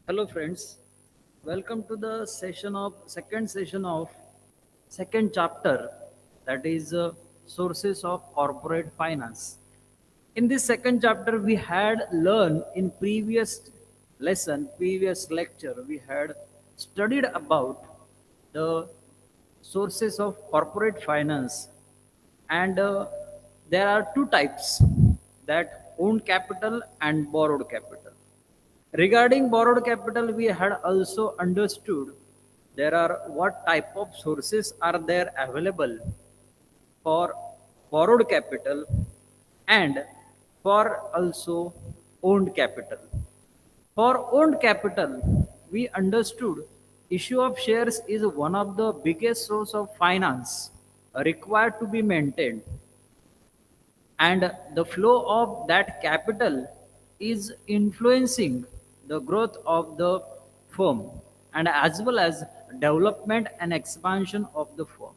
Hello friends, welcome to the second session of second chapter, that is sources of corporate finance. In this second chapter we had learned in previous lecture we had studied about the sources of corporate finance, and there are two types, that owned capital and borrowed capital. Regarding borrowed capital, we had also understood there are what type of sources are there available for borrowed capital and for also owned capital. For owned capital, we understood issue of shares is one of the biggest source of finance required to be maintained, and the flow of that capital is influencing the growth of the firm and as well as development and expansion of the firm,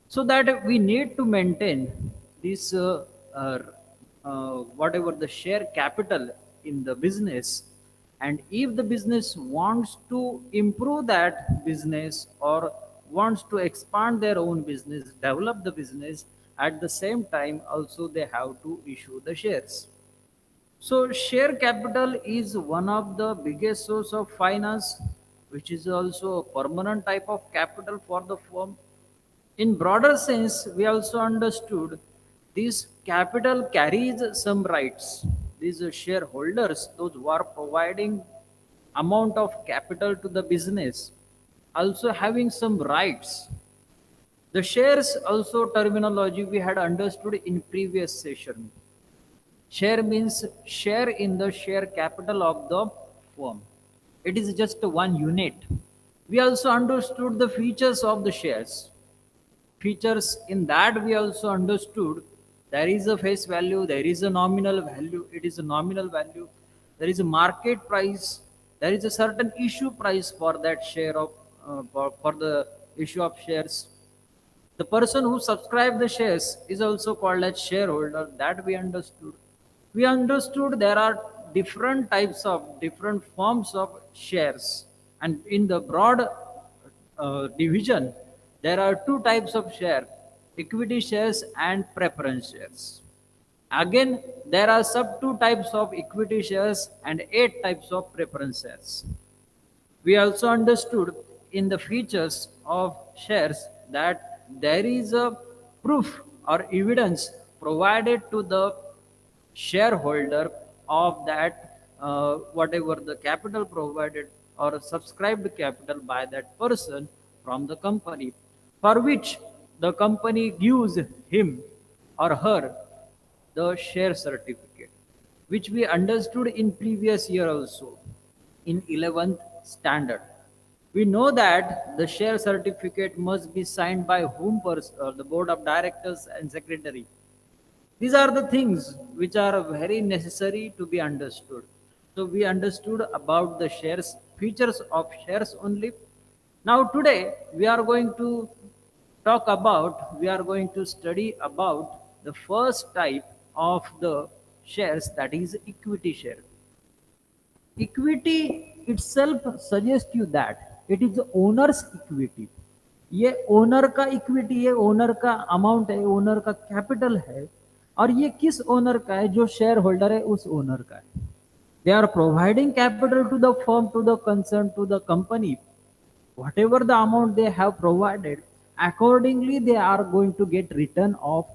so that we need to maintain this uh, whatever the share capital in the business. And if the business wants to improve that business or wants to expand their own business, develop the business, at the same time also they have to issue the shares. So share capital is one of the biggest source of finance, which is also a permanent type of capital for the firm. In broader sense, we also understood this capital carries some rights. These shareholders, those who are providing amount of capital to the business, also having some rights. The shares also terminology we had understood in previous session. Share means share in the share capital of the firm. It is just one unit. We also understood the features of the shares. Features in that we also understood there is a face value, there is a nominal value, it is a nominal value, there is a market price, there is a certain issue price for that share of for the issue of shares. The person who subscribed the shares is also called as shareholder. That we understood. We understood there are different types of different forms of shares, and in the broad division, there are two types of share: equity shares and preference shares. Again, there are sub two types of equity shares and eight types of preference shares. We also understood in the features of shares that there is a proof or evidence provided to the shareholder of that whatever the capital provided or subscribed capital by that person from the company, for which the company gives him or her the share certificate, which we understood in previous year also in 11th standard. We know that the share certificate must be signed by the board of directors and secretary. These are the things which are very necessary to be understood. So we understood about the shares, features of shares only. Now today we are going to study about the first type of the shares, that is equity share. Equity itself suggests you that it is owner's equity. ये owner का equity है, owner का amount है, owner का capital है, और ये किस ओनर का है? जो शेयर होल्डर है उस ओनर का है. They are providing capital to the firm, to the concern, to the company. Whatever the amount they have provided, accordingly they are going to get return of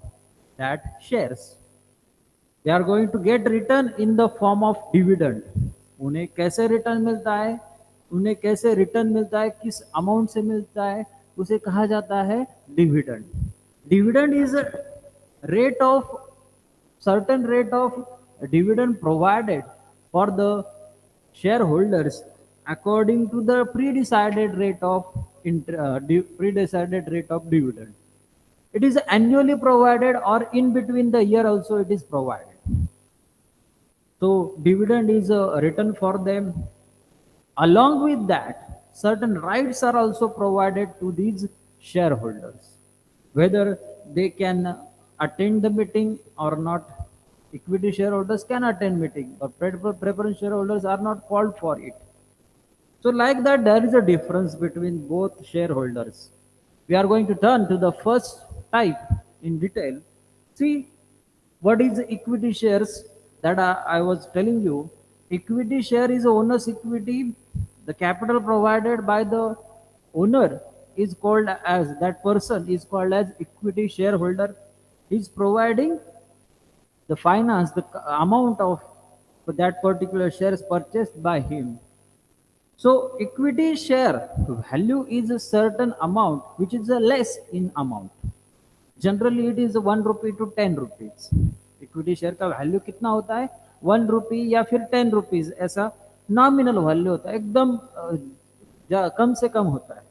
that shares. They are going to get return in the form of dividend. उन्हें कैसे return मिलता है? उन्हें कैसे return मिलता है, किस amount से मिलता है, उसे कहा जाता है dividend. Dividend is rate of certain rate of dividend provided for the shareholders according to the pre-decided rate of pre-decided rate of dividend. It is annually provided or in between the year also it is provided. So dividend is written for them. Along with that, certain rights are also provided to these shareholders, whether they can attend the meeting or not. Equity shareholders can attend meeting, but preference shareholders are not called for it. So, like that, there is a difference between both shareholders. We are going to turn to the first type in detail. See, what is equity shares that I was telling you? Equity share is owner's equity. The capital provided by the owner is called as, that person is called as equity shareholder. He's providing the finance, the amount of that particular shares purchased by him. So equity share value is a certain amount which is a less in amount. Generally it is 1 rupee to 10 rupees. Equity share का value कितना होता है, 1 रुपी या फिर 10 rupees, ऐसा nominal value होता है, एकदम कम से कम होता है.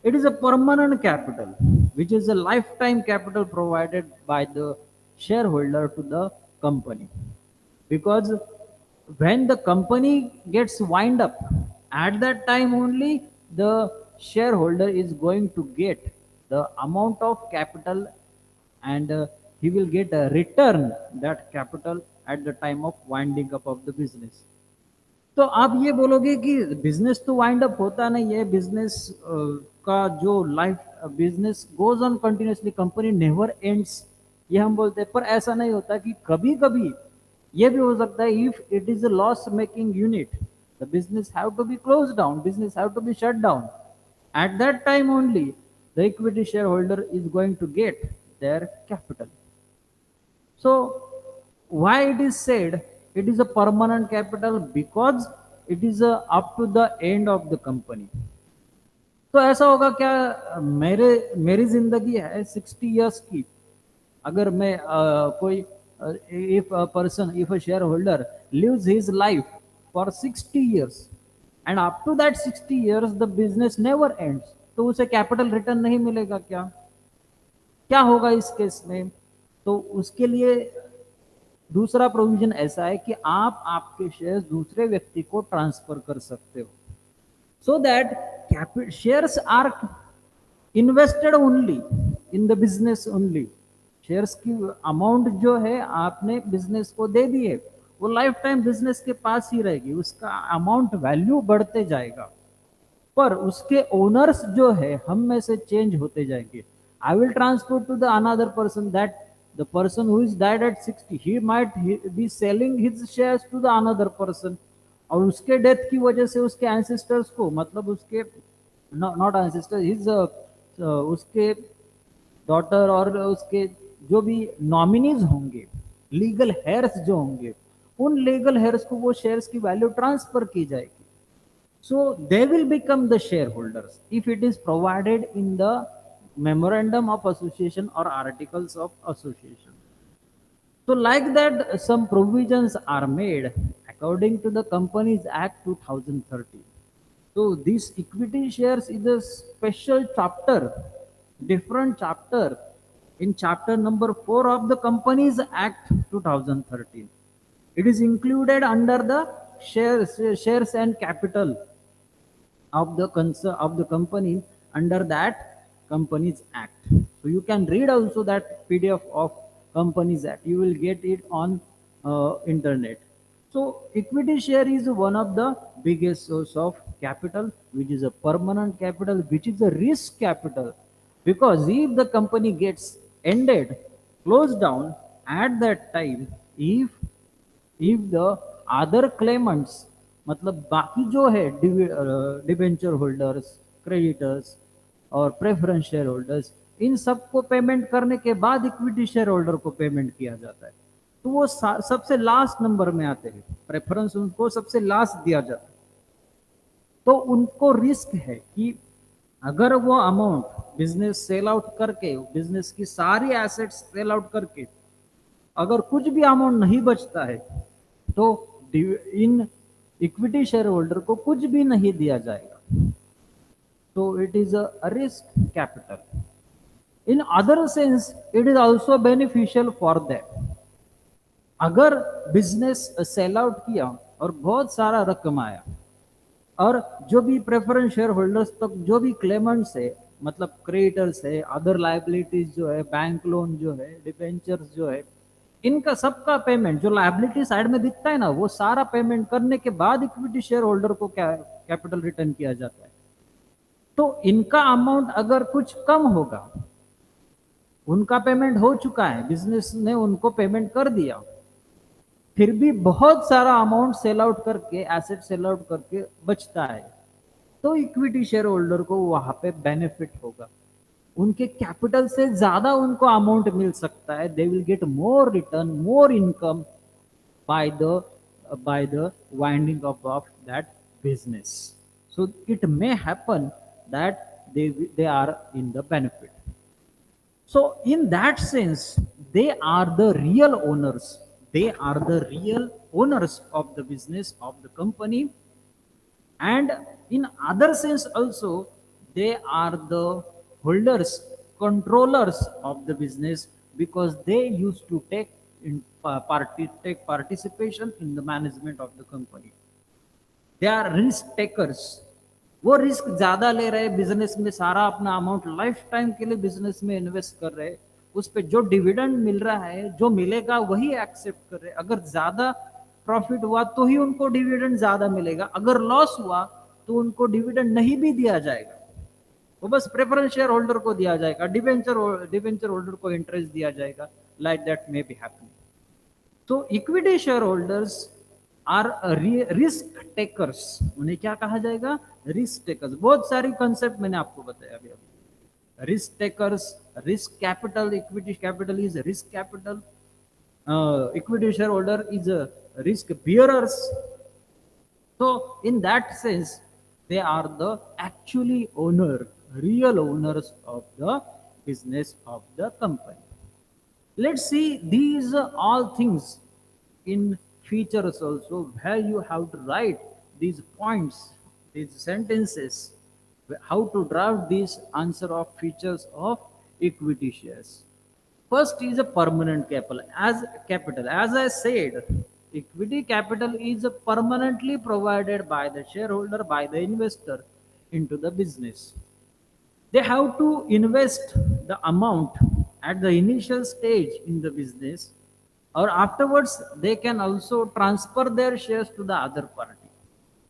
It is a permanent capital which is a lifetime capital provided by the shareholder to the company. Because when the company gets wind up, at that time only the shareholder is going to get the amount of capital, and he will get a return that capital at the time of winding up of the business. तो आप ये बोलोगे कि business तो wind up होता नहीं है, business का जो life, business goes on continuously, company never ends, ये हम बोलते हैं. पर ऐसा नहीं होता, कि कभी कभी ये भी हो सकता है, if it is a loss making unit, the business have to be close down, business have to be shut down. At that time only the equity shareholder is going to get their capital. So, why it is said it is a permanent capital? Because it is up to the end of the company. तो ऐसा होगा क्या, मेरी जिंदगी है 60 years की, अगर मैं कोई, if a person, if a shareholder lives his life for 60 years and up to that 60 years the business never ends, तो उसे कैपिटल रिटर्न नहीं मिलेगा क्या? क्या होगा इस केस में? तो उसके लिए दूसरा प्रोविजन ऐसा है कि आप आपके शेयर्स दूसरे व्यक्ति को ट्रांसफर कर सकते हो, so that shares are invested only in the business only. Shares की अमाउंट जो है आपने बिजनेस को दे दी है, वो लाइफ टाइम बिजनेस के पास ही रहेगी, उसका अमाउंट वैल्यू बढ़ते जाएगा, पर उसके ओनर्स जो है हम में से चेंज होते जाएंगे. I will transfer to the another person, that the person who is died at 60, he might be selling his shares to the another person, और उसके डेथ की वजह से उसके एंसेस्टर्स को, मतलब उसके नॉट एंसेस्टर, हिज उसके डॉटर और उसके जो भी नॉमिनीज होंगे, लीगल हेयर्स जो होंगे, उन लीगल हेयर्स को वो शेयर्स की वैल्यू ट्रांसफर की जाएगी. So they will become the shareholders if it is provided in the memorandum of association or articles of association. So like that, some provisions are made according to the Companies Act 2013. So this equity shares is a special chapter, different chapter, in chapter number 4 of the Companies Act 2013. It is included under the shares and capital of the of the company under that Companies Act. So you can read also that PDF of Companies Act. You will get it on internet. So equity share is one of the biggest source of capital, which is a permanent capital, which is a risk capital. Because if the company gets ended, closed down, at that time, if the other claimants, मतलब बाकी जो है debenture holders, creditors और preference share holders, इन सबको payment करने के बाद equity share holder को पेमेंट किया जाता है, तो वो सबसे लास्ट नंबर में आते हैं, प्रेफरेंस उनको सबसे लास्ट दिया जाता है. तो उनको रिस्क है कि अगर वो अमाउंट बिजनेस सेल आउट करके, बिजनेस की सारी एसेट्स सेल आउट करके अगर कुछ भी अमाउंट नहीं बचता है, तो इन इक्विटी शेयर होल्डर को कुछ भी नहीं दिया जाएगा. तो it is a risk capital. In other sense it is also beneficial for that. अगर बिजनेस सेल आउट किया और बहुत सारा रकम आया, और जो भी प्रेफरेंस शेयर होल्डर्स तक जो भी क्लेमेंट्स है, मतलब क्रेडिटर्स है, अदर लाइबिलिटीज जो है, बैंक लोन जो है, डिबेंचर्स जो है, इनका सबका पेमेंट जो लायबिलिटी साइड में दिखता है ना, वो सारा पेमेंट करने के बाद इक्विटी शेयर होल्डर को क्या कैपिटल रिटर्न किया जाता है। तो इनका अमाउंट अगर कुछ कम होगा, उनका पेमेंट हो चुका है, बिजनेस ने उनको पेमेंट कर दिया, फिर भी बहुत सारा अमाउंट सेल आउट करके, एसेट सेल आउट करके बचता है, तो इक्विटी शेयर होल्डर को वहां पे बेनिफिट होगा, उनके कैपिटल से ज्यादा उनको अमाउंट मिल सकता है। They will get more return, more income by the winding up of that business. So it may happen that they are in the benefit. So in that sense, they are the real owners. They are the real owners of the business of the company, and in other sense also, they are the holders, controllers of the business, because they used to take participation in the management of the company. They are risk takers. वो risk ज्यादा ले रहे, business में सारा अपना amount life time के लिए business में इन्वेस्ट कर रहे, उस पे जो डिविडेंड मिल रहा है, जो मिलेगा वही एक्सेप्ट कर रहे। अगर ज्यादा प्रॉफिट हुआ तो ही उनको डिविडेंड ज्यादा मिलेगा, अगर लॉस हुआ तो उनको डिविडेंड नहीं भी दिया जाएगा, वो बस प्रेफरेंस शेयर होल्डर को दिया जाएगा, डिवेंचर होल्डर को इंटरेस्ट दिया जाएगा। Like that may be happening. तो equity shareholders are risk takers. उन्हें क्या कहा जाएगा? Risk takers. बहुत सारी कंसेप्ट मैंने आपको बताया अभी अभी। Risk takers, risk capital, equity capital is risk capital, equity shareholder is risk bearers. So in that sense, they are the actually owner, real owners of the business of the company. Let's see these all things in features also, where you have to write these points, these sentences, how to draft this answer of features of equity shares. First is a permanent capital. As I said, equity capital is permanently provided by the shareholder, by the investor into the business. They have to invest the amount at the initial stage in the business, or afterwards they can also transfer their shares to the other party,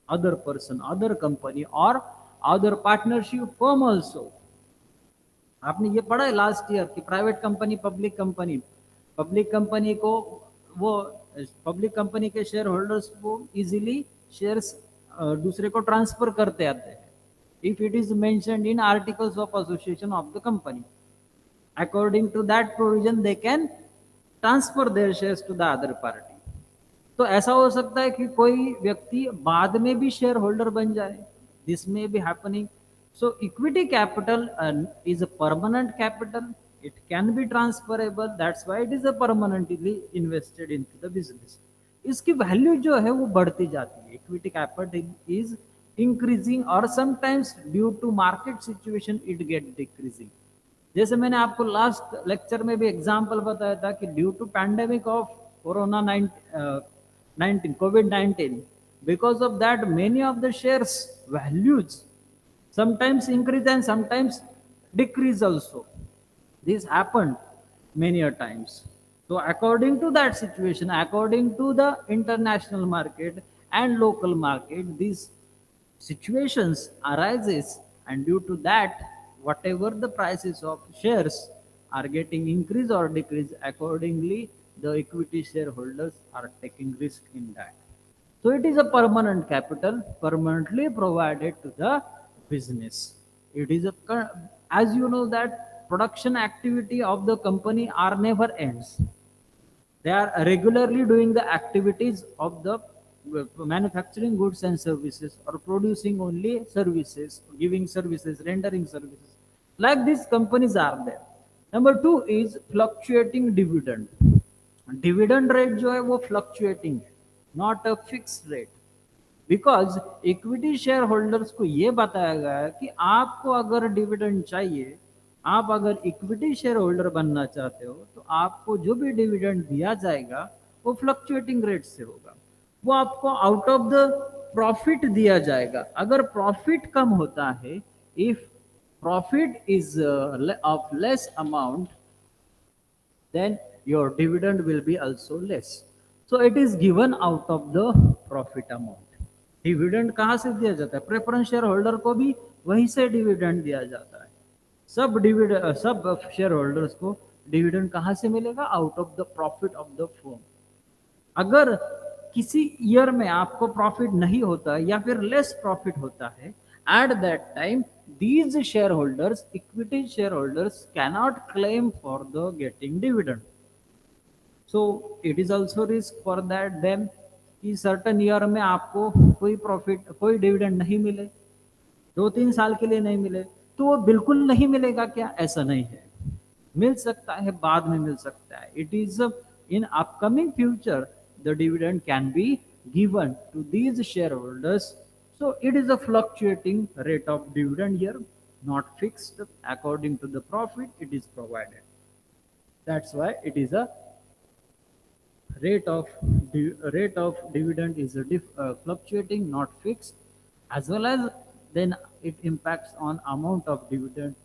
other person, other company, or other partnership firm also. आपने ये पढ़ा है last year कि private company, public company को वो public company के shareholders को easily shares दूसरे को ट्रांसफर करते आते हैं, if it is mentioned in articles of association of the company. According to that provision they can transfer their shares to the other party. तो ऐसा हो सकता है कि कोई व्यक्ति बाद में भी शेयर होल्डर बन जाए, दिस में be happening. So equity capital is a permanent capital. It can be transferable. That's why it is a permanently invested into the business. इसकी वैल्यू जो है वो बढ़ती जाती है। इक्विटी कैपिटल इज इंक्रीजिंग, और sometimes due to market situation it get decreasing. जैसे मैंने आपको लास्ट लेक्चर में भी एग्जांपल बताया था कि due to pandemic of corona 19 COVID-19, because of that many of the shares values sometimes increase and sometimes decrease also. This happened many a times. So according to that situation, according to the international market and local market, these situations arises, and due to that, whatever the prices of shares are getting increase or decrease, accordingly the equity shareholders are taking risk in that. So it is a permanent capital, permanently provided to the business. It is as you know that production activity of the company are never ends. They are regularly doing the activities of the manufacturing goods and services, or producing only services, giving services, rendering services. Like these companies are there. Number two is fluctuating dividend. Dividend rate जो है वो fluctuating है, not a fix rate. Because equity shareholders को ये बताया गया है कि आपको अगर डिविडेंड चाहिए, आप अगर इक्विटी शेयर होल्डर बनना चाहते हो, तो आपको जो भी डिविडेंड दिया जाएगा वो फ्लक्चुएटिंग रेट से होगा। वो आपको आउट ऑफ द प्रॉफिट दिया जाएगा। अगर प्रॉफिट कम होता है, if profit is of less amount, then your dividend will be also less. So it is given out of the profit amount. Dividend कहाँ से दिया जाता है? प्रेफरेंस शेयर होल्डर को भी वहीं से डिविडेंड दिया जाता है. सब शेयर होल्डर्स को डिविडेंड कहाँ से मिलेगा? Out of the profit of the firm. अगर किसी ईयर में आपको प्रॉफिट नहीं होता या फिर लेस प्रॉफिट होता है, at that time these shareholders, equity shareholders, cannot claim for the getting dividend. So it is also risk for that them कि certain year में आपको कोई प्रॉफिट, कोई डिविडेंड नहीं मिले, 2-3 साल के लिए नहीं मिले, तो वो बिल्कुल नहीं मिलेगा क्या? ऐसा नहीं है. मिल सकता है, बाद में मिल सकता है. It is in upcoming future the dividend can be given to these shareholders. So it is a fluctuating rate of dividend here, not fixed according to the profit it is provided. That's why it is a rate of dividend is a fluctuating, not fixed, as well as then it impacts on amount of dividend.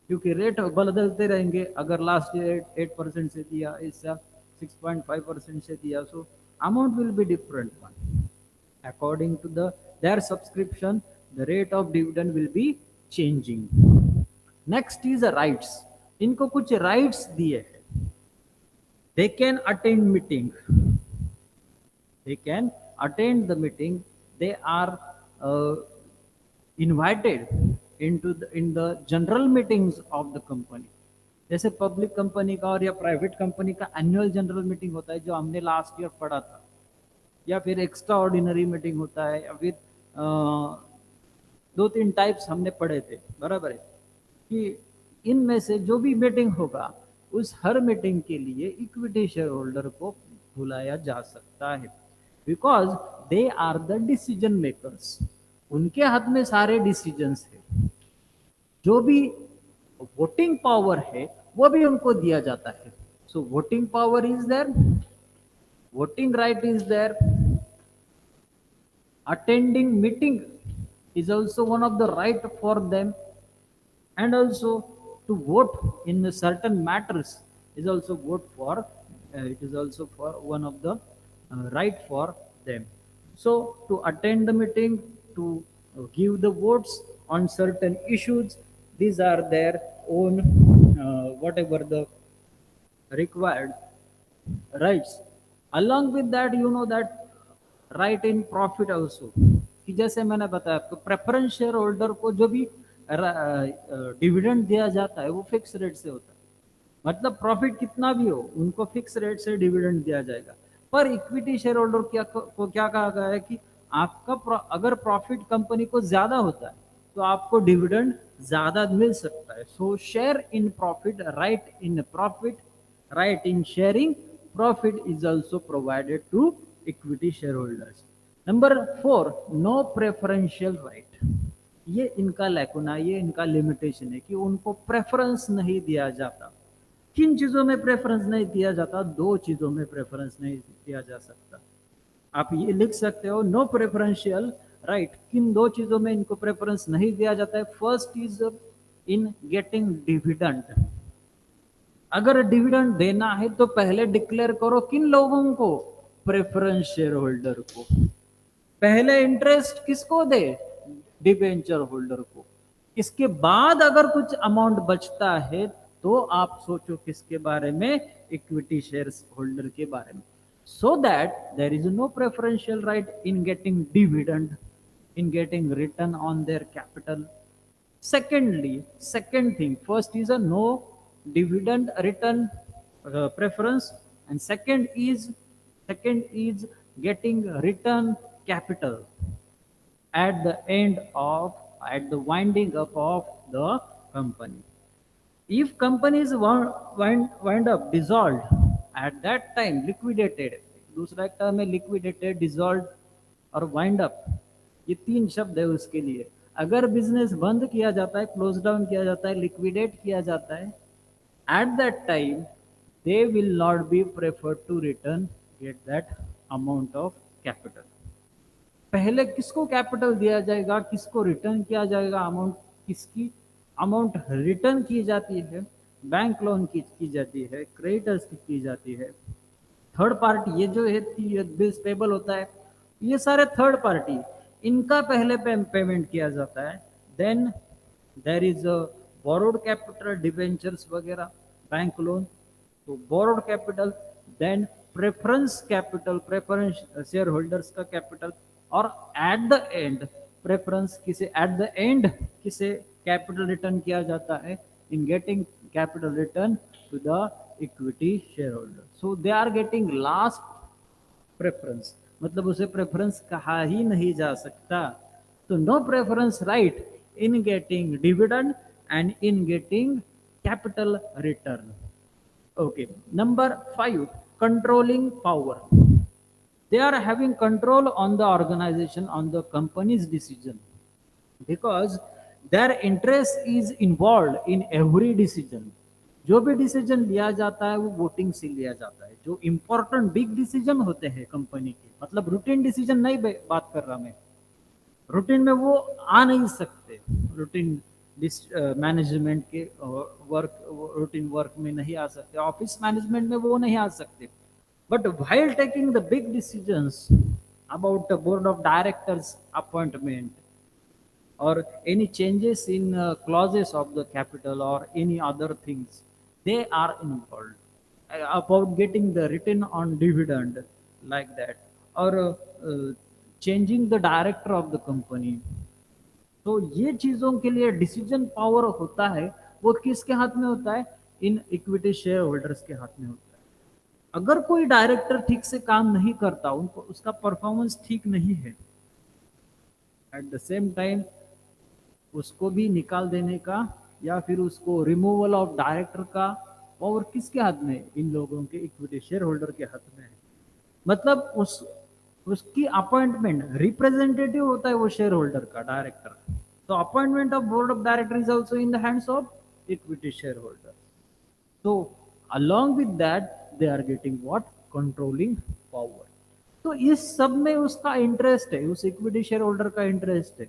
क्योंकि rate बदलते रहेंगे. अगर last year 8% से दिया, इस साल 6.5% से दिया, so amount will be different one. According to their subscription, the rate of dividend will be changing. Next is the rights. इनको कुछ rights दिए हैं. They can attend meeting. They can attend the meeting. They are invited in the general meetings of the company. जैसे public company का और या private company का annual general meeting होता है, जो हमने लास्ट ईयर पढ़ा था, या फिर एक्स्ट्रा ऑर्डिनरी मीटिंग होता है, या फिर 2-3 टाइप्स हमने पढ़े थे, बराबर है. कि इनमें से जो भी मीटिंग होगा, उस हर मीटिंग के लिए इक्विटी शेयर होल्डर को बुलाया जा सकता है, because they are the decision makers. उनके हाथ में सारे डिसीजंस है. जो भी वोटिंग पावर है वो भी उनको दिया जाता है. So voting power is there, voting right is there, attending meeting is also one of the right for them, and also to vote in certain matters is also vote for it is also for one of the right for them. So to attend the meeting, to give the votes on certain issues, these are their own whatever the required rights. Along with that, you know that right in profit also, कि जैसे मैंने बताया आपको, preference share holder को जो भी dividend दिया जाता है वो फिक्स रेट से होता है. मतलब प्रॉफिट कितना भी हो, उनको फिक्स रेट से डिविडेंड दिया जाएगा. पर इक्विटी शेयर होल्डर को क्या कहा गया है कि आपका अगर प्रॉफिट कंपनी को ज्यादा होता है तो आपको डिविडेंड ज्यादा मिल सकता है. सो share in profit, right in profit, right in sharing profit is also provided to equity shareholders. Number 4, no preferential right. ये इनका लैकुना, ये इनका लिमिटेशन है कि उनको प्रेफरेंस नहीं दिया जाता. किन चीजों में प्रेफरेंस नहीं दिया जाता? 2 चीजों में प्रेफरेंस नहीं दिया जा सकता. आप ये लिख सकते हो, नो प्रेफरेंशियल राइट. किन 2 चीजों में इनको प्रेफरेंस नहीं दिया जाता है? First is in getting dividend. अगर डिविडेंड देना है तो पहले डिक्लेयर करो किन लोगों को? प्रेफरेंस शेयर होल्डर को. पहले इंटरेस्ट किसको दे? डिबेंचर होल्डर को. इसके बाद अगर कुछ अमाउंट बचता है तो आप सोचो किसके बारे में? इक्विटी शेयर होल्डर के बारे में. So that there is no preferential right in getting dividend, in getting return on their capital. Secondly, second thing, first is a no dividend return preference, and second is getting return capital at the end of, at the winding up of the company. If company is wind up, dissolved, at that time liquidated. दूसरा एक term है liquidated, dissolved और wind up. ये 3 शब्द है उसके लिए. अगर बिजनेस बंद किया जाता है, क्लोज डाउन किया जाता है, लिक्विडेट किया जाता है, at that time they will not be prefer to return get that amount of capital. पहले किसको कैपिटल दिया जाएगा, किसको रिटर्न किया जाएगा अमाउंट? किसकी अमाउंट रिटर्न की जाती है? बैंक लोन की जाती है, क्रेडिटर्स की जाती है। थर्ड पार्टी ये जो है ये बिल्स पेबल होता है, ये सारे थर्ड पार्टी, इनका पहले पेमेंट किया जाता है। Then there is a borrowed capital, debentures वगैरह, बैंक लोन, तो borrowed capital, then preference capital, preference shareholders का कैपिटल, और एट द एंड प्रेफरेंस किसे एट द एंड किसे कैपिटल रिटर्न किया जाता है, in getting capital return to the equity shareholder. So they are getting last preference, मतलब उसे preference कहा ही नहीं जा सकता। तो no preference right in getting dividend and in getting capital return. Okay. Number 5, controlling power. They are having control on the organization, on the company's decision, because their interest is involved in every decision. जो भी decision लिया जाता है वो voting से लिया जाता है। जो इंपॉर्टेंट बिग डिसीजन होते हैं कंपनी के, मतलब रूटीन डिसीजन नहीं बात कर रहा मैं, रूटीन में वो आ नहीं सकते, रूटीन मैनेजमेंट के वर्क, रूटीन वर्क में नहीं आ सकते, ऑफिस मैनेजमेंट में वो नहीं आ सकते। But while taking the big decisions about the board of directors appointment or any changes in clauses of the capital or any other things, they are involved. About getting the return on dividend, like that, or changing the director of the company, तो ये चीजों के लिए decision power होता है, वो किसके हाथ में होता है, इन इक्विटी शेयर होल्डर्स के हाथ में होता है। अगर कोई डायरेक्टर ठीक से काम नहीं करता, उनको उसका परफॉर्मेंस ठीक नहीं है, एट द सेम टाइम उसको भी निकाल देने का या फिर उसको रिमूवल ऑफ डायरेक्टर का पावर किसके हाथ में है, इन लोगों के इक्विटी शेयर होल्डर के हाथ में है। मतलब उसकी अपॉइंटमेंट रिप्रेजेंटेटिव होता है वो शेयर होल्डर का, डायरेक्टर। तो appointment of board of director is also in the hands of equity share holder. तो along with that they are getting what, controlling power। तो इस सब में उसका इंटरेस्ट है, उस इक्विटी शेयर होल्डर का इंटरेस्ट है।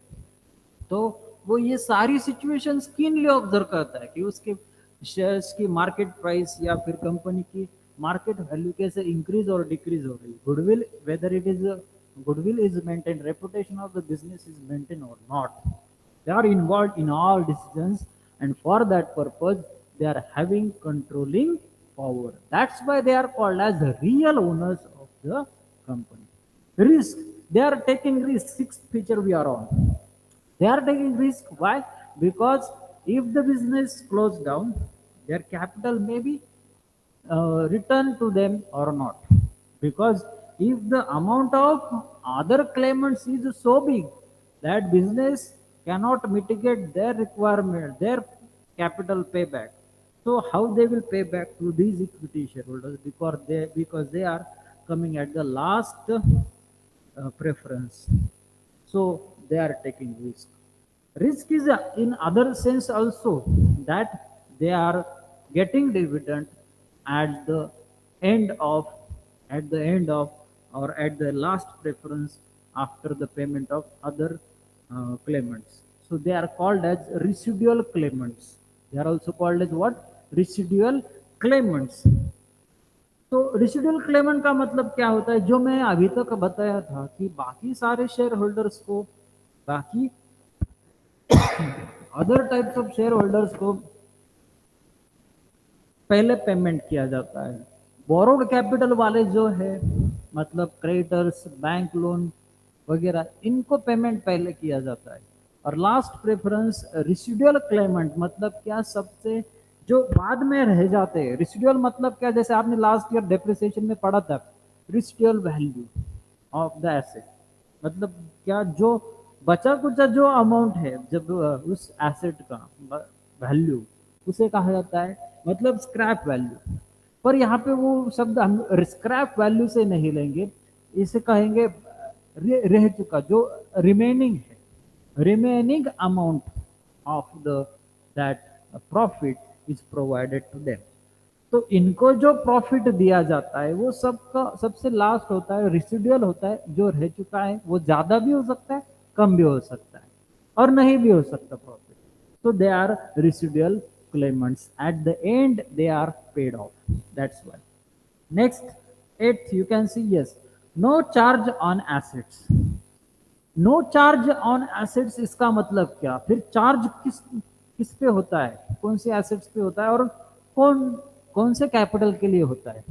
तो वो ये सारी सिचुएशंस किन लिए ऑब्जर्व करता है कि उसके शेयर्स की मार्केट प्राइस या फिर कंपनी की मार्केट वैल्यू कैसे इंक्रीज और डिक्रीज हो रही, goodwill, whether it is goodwill is maintain, reputation of the business is maintain और not. They are involved in all decisions, and for that purpose they are having controlling power. That's why they are called as the real owners of the company. Risk, they are taking risk. Sixth feature we are on. They are taking risk. Why? Because if the business closed down, their capital may be returned to them or not. Because if the amount of other claimants is so big that business cannot mitigate their requirement, their capital payback, so how they will pay back to these equity shareholders, because they are coming at the last preference. So they are taking risk. Risk is in other sense also, that they are getting dividend at the end of or at the last preference after the payment of other claimants. So they are called as residual claimants. They are also called as what? Residual claimants. तो residual Clement का मतलब क्या होता है, जो मैं अभी तक बताया था कि बाकी सारे शेयर होल्डर्स को, बाकी other types of share holders को पहले पेमेंट किया जाता है। बोरोड कैपिटल वाले जो है, मतलब क्रेडिटर्स, बैंक लोन वगैरह, इनको पेमेंट पहले किया जाता है। और लास्ट प्रेफरेंस रेसिडुअल क्लेमेंट, मतलब क्या, सबसे जो बाद में रह जाते हैं। रेसिडुअल मतलब क्या, जैसे आपने लास्ट ईयर डेप्रिसिएशन में पढ़ा था, residual value of the asset, मतलब क्या, जो बचा कुचा जो अमाउंट है, जब उस एसेट का वैल्यू, उसे कहा जाता है मतलब स्क्रैप वैल्यू। पर यहाँ पे वो शब्द हम स्क्रैप वैल्यू से नहीं लेंगे, इसे कहेंगे रह चुका, जो रिमेनिंग है, remaining amount of the that profit is provided to them. तो इनको जो प्रॉफिट दिया जाता है वो सबका सबसे लास्ट होता है, रेसिडुअल होता है, जो रह चुका है। वो ज्यादा भी हो सकता है, कम भी हो सकता है, और नहीं भी हो सकता प्रॉफिट। तो they are residual claimants. At the end, they are paid off. That's why. Next, eighth, you can see yes, no charge on assets. No charge on assets इसका मतलब क्या, फिर चार्ज किस किस पे होता है, कौन से एसेट्स पे होता है और कौन कौन से कैपिटल के लिए होता है।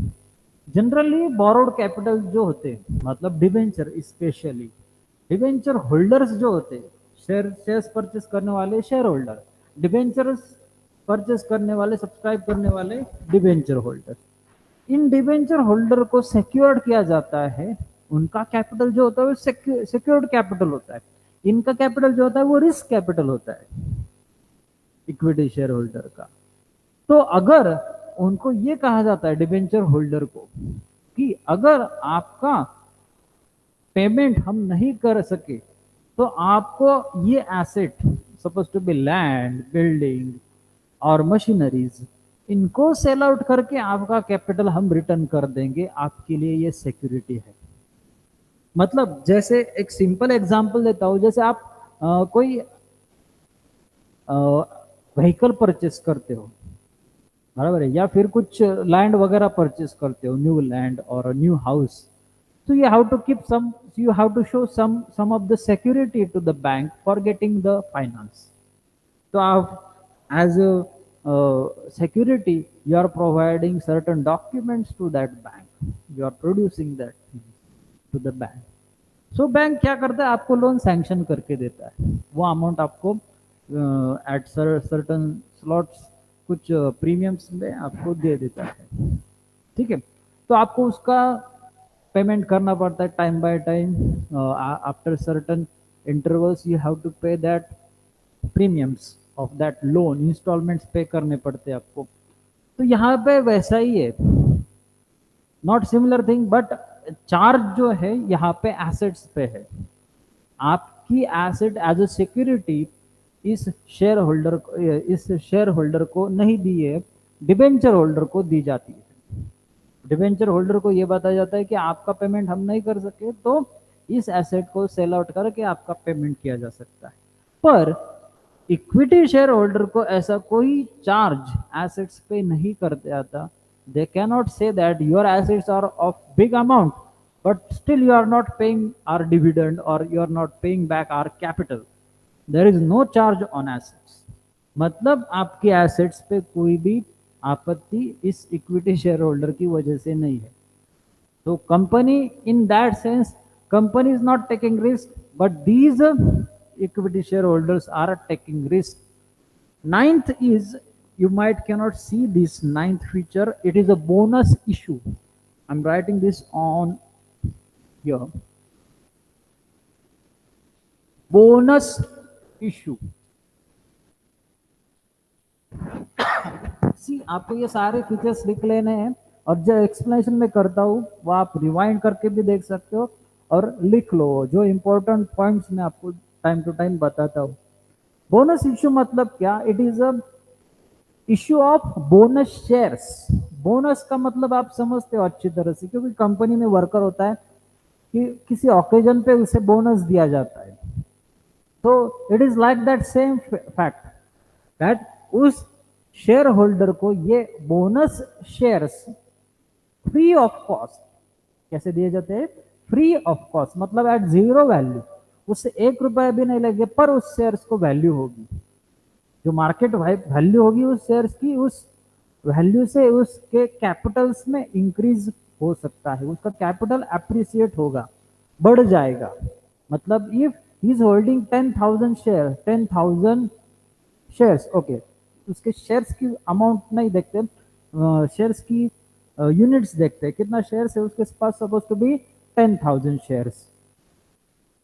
जनरली बोरोड कैपिटल जो होते हैं, मतलब डिवेंचर, स्पेशली डिवेंचर होल्डर्स जो होते हैं, शेयर्स परचेस करने वाले शेयर होल्डर, डिवेंचर्स परचेस करने वाले, सब्सक्राइब करने वाले डिवेंचर होल्डर, इन डिवेंचर होल्डर को सिक्योर्ड किया जाता है। उनका कैपिटल जो होता है वो सिक्योर्ड कैपिटल होता है, इनका कैपिटल जो होता है वो रिस्क कैपिटल होता है इक्विटी शेयर होल्डर का। तो अगर उनको ये कहा जाता है डिवेंचर होल्डर को कि अगर आपका पेमेंट हम नहीं कर सके तो आपको ये asset, suppose to be land, building और मशीनरीज, इनको सेल आउट करके आपका कैपिटल हम रिटर्न कर देंगे, आपके लिए ये सिक्योरिटी है। मतलब जैसे एक सिंपल एग्जांपल देता हूं, जैसे आप कोई व्हीकल परचेस करते हो, बराबर है, या फिर कुछ लैंड वगैरह परचेस करते हो, न्यू लैंड और new house, so you have to keep some, you have to show some of the security to the bank for getting the finance. So as a security you are providing certain documents to that bank, you are producing that to the bank. So bank क्या करता है, आपको loan sanction करके देता है, वो amount आपको at certain slots कुछ प्रीमियम्स में आपको दे देता है, ठीक है। तो आपको उसका पेमेंट करना पड़ता है time by time, after certain intervals you have to pay that premiums of that loan, instalments pay करने पड़ते हैं आपको। तो यहाँ पे वैसा ही है, not similar thing, but charge जो है यहाँ पे एसेट्स पे है। आपकी एसेट एज अ सिक्योरिटी इस शेयर होल्डर को नहीं दी है, डिबेंचर होल्डर को दी जाती है। डिबेंचर होल्डर को यह बताया जाता है कि आपका पेमेंट हम नहीं कर सके तो इस एसेट को सेल आउट करके आपका पेमेंट किया जा सकता है। पर इक्विटी शेयर होल्डर को ऐसा कोई चार्ज एसेट्स पे नहीं कर जाता। They can not say that your assets are of big amount but still you are not paying our dividend और you are not paying back our capital. There is no charge on assets, मतलब आपके assets पे कोई भी आपत्ति इस equity share holder की वजह से नहीं है। तो company in that sense, company is not taking risk but these equity shareholders are taking risk. Ninth is, you might cannot see this ninth feature, it is a bonus issue. I'm writing this on here. Bonus issue. सी आपको ये सारे features लिख लेने हैं और जो explanation में करता हूँ वो आप रिवाइंड करके भी देख सकते हो और लिख लो जो इंपॉर्टेंट पॉइंट्स मैं आपको टाइम टू टाइम बताता हूँ। बोनस इश्यू मतलब क्या, it is a issue of bonus shares. Bonus का मतलब आप समझते हो अच्छी तरह से, क्योंकि कंपनी में वर्कर होता है कि किसी ओकेजन पे उसे बोनस दिया जाता है। तो it is like that same fact that उस शेयर होल्डर को ये bonus shares free of cost कैसे दिए जाते हैं, फ्री ऑफ कॉस्ट मतलब एट जीरो वैल्यू, उससे 1 रुपया भी नहीं लगे पर उस शेयर्स को वैल्यू होगी, जो मार्केट वैल्यू होगी उस शेयर्स की, उस वैल्यू से उसके कैपिटल्स में इंक्रीज हो सकता है, उसका कैपिटल अप्रिसिएट होगा, बढ़ जाएगा। मतलब if he is holding 10,000 share, 10,000 shares, okay, उसके शेयर्स की अमाउंट नहीं देखते, शेयर्स की यूनिट्स देखते हैं, कितना शेयर्स है उसके पास, सपोज टू बी 10,000 शेयर्स।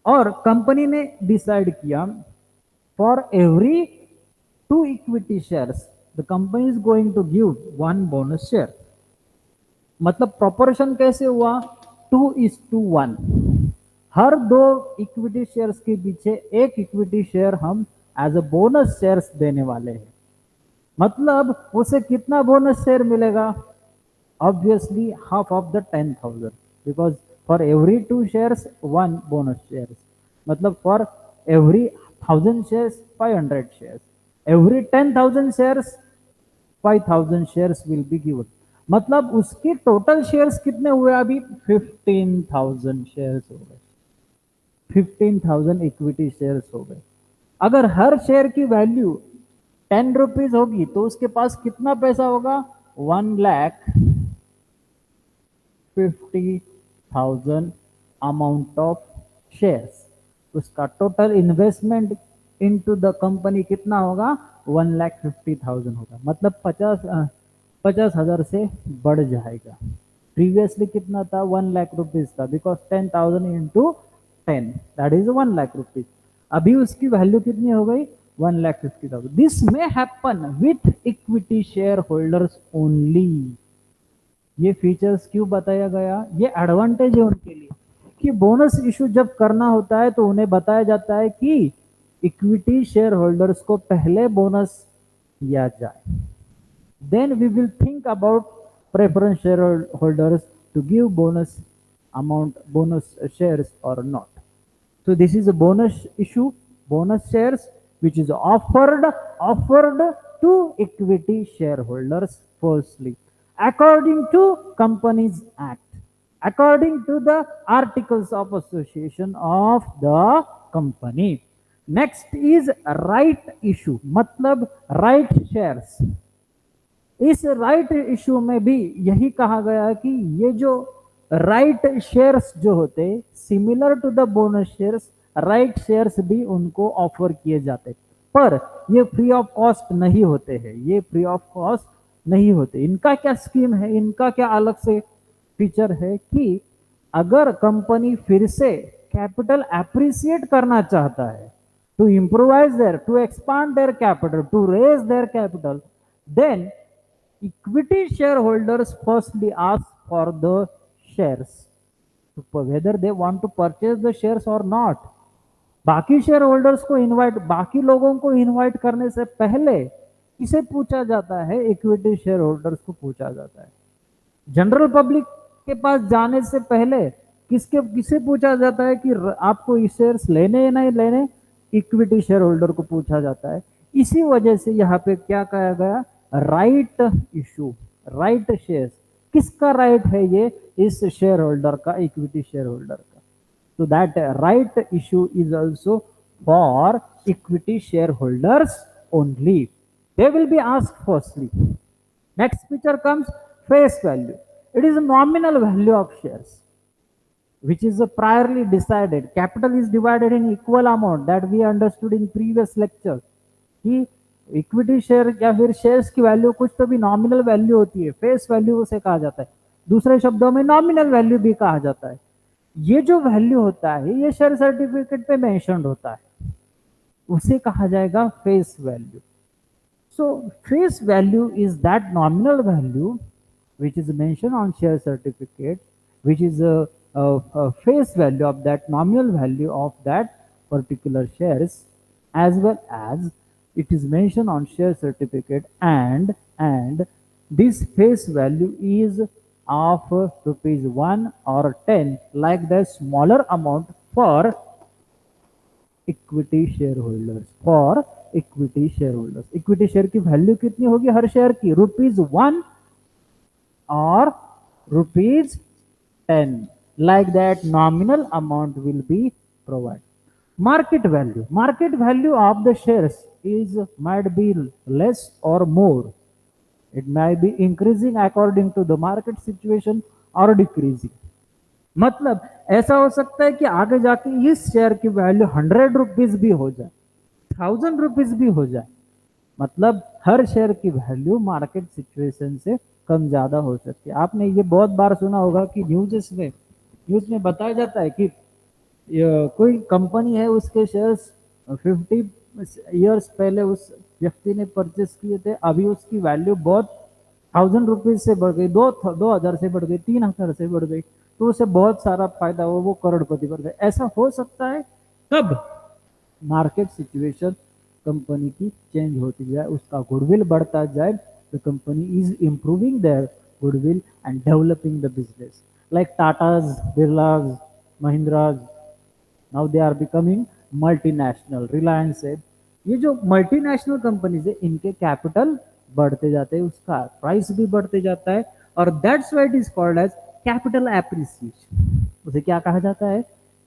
और कंपनी ने डिसाइड किया for every 2 equity shares the company is going to give 1 bonus share. मतलब प्रोपोर्शन कैसे हुआ, 2:1, हर 2 इक्विटी शेयर्स के पीछे 1 इक्विटी शेयर हम एज अ बोनस शेयर्स देने वाले हैं। मतलब उसे कितना बोनस शेयर मिलेगा, obviously half of the 10,000, because for every 2 shares 1 bonus shares, मतलब for every 1,000 shares 500 shares, every 10,000 shares 5,000 shares will be given. मतलब उसके टोटल शेयर्स कितने हुए अभी? 15,000 शेयर्स हो गए। 15,000 इक्विटी शेयर्स हो गए। अगर हर शेयर की वैल्यू 10 रुपीज होगी तो उसके पास कितना पैसा होगा? 1,50,000 अमाउंट ऑफ शेयर्स। उसका total investment into the company कितना होगा? 1,50,000 होगा। मतलब 50,000 से बढ़ जाएगा। प्रीवियसली कितना था? 1,00,000 रुपीज था, because 10,000 into 10 that is 1,00,000 rupees. अभी उसकी वैल्यू कितनी हो गई? 1,50,000। This may happen with equity share holders only. ये फीचर्स क्यों बताया गया? ये एडवांटेज है उनके लिए कि बोनस इशू जब करना होता है तो उन्हें बताया जाता है कि इक्विटी शेयर होल्डर्स को पहले बोनस दिया जाए। Then we will think about preference shareholders to give bonus shares or not. So this is a bonus issue, bonus shares, which is offered to equity shareholders firstly, according to Companies Act, according to the articles of association of the company. Next is right issue, matlab right shares। इस right issue में भी यही कहा गया कि ये जो right shares जो होते, similar to the bonus shares, right shares भी उनको ऑफर किए जाते, पर ये फ्री ऑफ कॉस्ट नहीं होते हैं। ये फ्री ऑफ कॉस्ट नहीं होते। इनका क्या स्कीम है? इनका क्या अलग से फीचर है कि अगर कंपनी फिर से कैपिटल एप्रिसिएट करना चाहता है, to improvise their, to expand their capital, to raise their capital, then equity shareholders firstly ask for the shares, whether they want to purchase the shares or not। बाकी share holders को invite, बाकी लोगों को invite करने से पहले किसे पूछा जाता है? इक्विटी शेयर होल्डर्स को पूछा जाता है। जनरल पब्लिक के पास जाने से पहले किसे पूछा जाता है कि आपको ये शेयर्स लेने या नहीं लेने? इक्विटी शेयर होल्डर को पूछा जाता है। इसी वजह से यहाँ पे क्या कहा गया? Right issue, right shares. किसका राइट है ये? इस शेयर होल्डर का, इक्विटी शेयर होल्डर का। So that right issue is also for equity shareholders only. They will be asked firstly. Next feature comes face value. It is a nominal value of shares which is priorly decided. Capital is divided in equal amount, that we understood in previous lecture कि equity share या फिर shares की value कुछ तो भी nominal value होती है, face value उसे कहा जाता है। दूसरे शब्दों में नॉमिनल वैल्यू भी कहा जाता है। ये जो वैल्यू होता है ये शेयर सर्टिफिकेट पे मेंशन्ड होता है, उसे कहा जाएगा face value. So face value is that nominal value which is mentioned on share certificate, which is a face value of that nominal value of that particular shares, as well as it is mentioned on share certificate, and this face value is of rupees 1 or 10, like the smaller amount for equity shareholders। for equity shareholders, equity share की value कितनी होगी हर share की? ₹1 or ₹10, like that nominal amount will be provided। market value of the shares is might be less or more, it may be increasing according to the market situation or decreasing। मतलब ऐसा हो सकता है कि आगे जाके इस शेयर की वैल्यू 100 रुपीज भी हो जाए, 1000 रुपीज भी हो जाए। मतलब हर शेयर की वैल्यू मार्केट सिचुएशन से कम ज्यादा हो सकती है। आपने ये बहुत बार सुना होगा कि न्यूज में बताया जाता है कि कोई कंपनी है, उसके शेयर्स 50 ईयर्स पहले उस व्यक्ति ने परचेस किए थे, अभी उसकी वैल्यू बहुत 1000 रुपीज से बढ़ गई, 2000 से बढ़ गई, 3000 से बढ़ गई, तो उसे बहुत सारा फायदा हुआ, वो करोड़पति बढ़ गए। ऐसा हो सकता है कब? मार्केट सिचुएशन कंपनी की चेंज होती जाए, उसका गुडविल बढ़ता जाए, the company is improving their goodwill and developing the business, like Tatas, Birlas, Mahindras, now they are becoming multinational. Reliance है, ये जो मल्टीनेशनल कंपनीज है, इनके कैपिटल बढ़ते जाते हैं, उसका प्राइस भी बढ़ते जाता है, और that's why it is called as capital appreciation. उसे क्या कहा जाता है?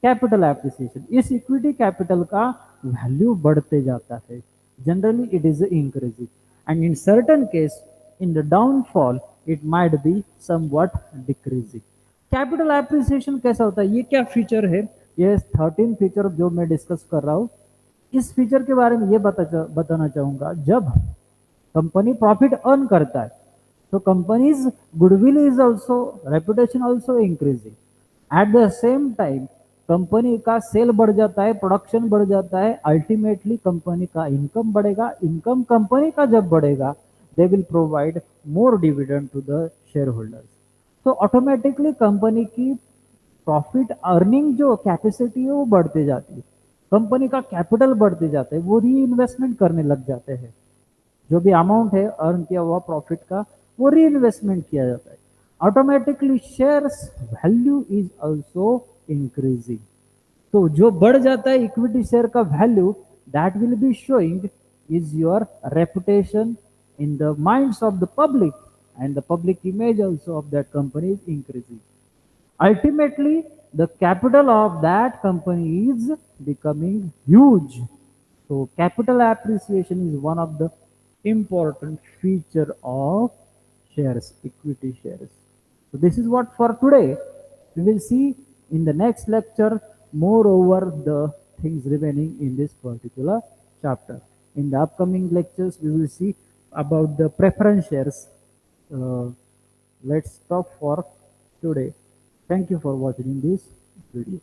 Capital appreciation. इस इक्विटी कैपिटल का वैल्यू बढ़ते जाता है, generally it is increasing, and in certain case in the downfall it might be somewhat decreasing. Capital appreciation कैसा होता है, ये क्या फीचर है? ये 13 फीचर जो मैं डिस्कस कर रहा हूँ, इस फीचर के बारे में ये बताना चाहूंगा। जब कंपनी प्रॉफिट अर्न करता है तो company's goodwill is also, reputation also increasing. At the same time company का सेल बढ़ जाता है, प्रोडक्शन बढ़ जाता है, अल्टीमेटली कंपनी का इनकम बढ़ेगा। इनकम कंपनी का जब बढ़ेगा, they will provide more dividend to the shareholders. तो ऑटोमेटिकली कंपनी की प्रॉफिट अर्निंग जो कैपेसिटी है वो बढ़ती जाती है, कंपनी का कैपिटल बढ़ते जाता है, वो री इन्वेस्टमेंट करने लग जाते हैं। जो भी अमाउंट है अर्न किया हुआ प्रॉफिट का, वो री इन्वेस्टमेंट किया जाता है। Automatically shares value is also increasing. तो जो बढ़ जाता है इक्विटी शेयर का value, that will be showing is your reputation in the minds of the public, and the public image also of that company is increasing. Ultimately, the capital of that company is becoming huge. So capital appreciation is one of the important feature of shares, equity shares. So this is what for today. We will see in the next lecture more over the things remaining in this particular chapter. In the upcoming lectures, we will see about the preference shares. Uh, let's stop for today. Thank you for watching this video.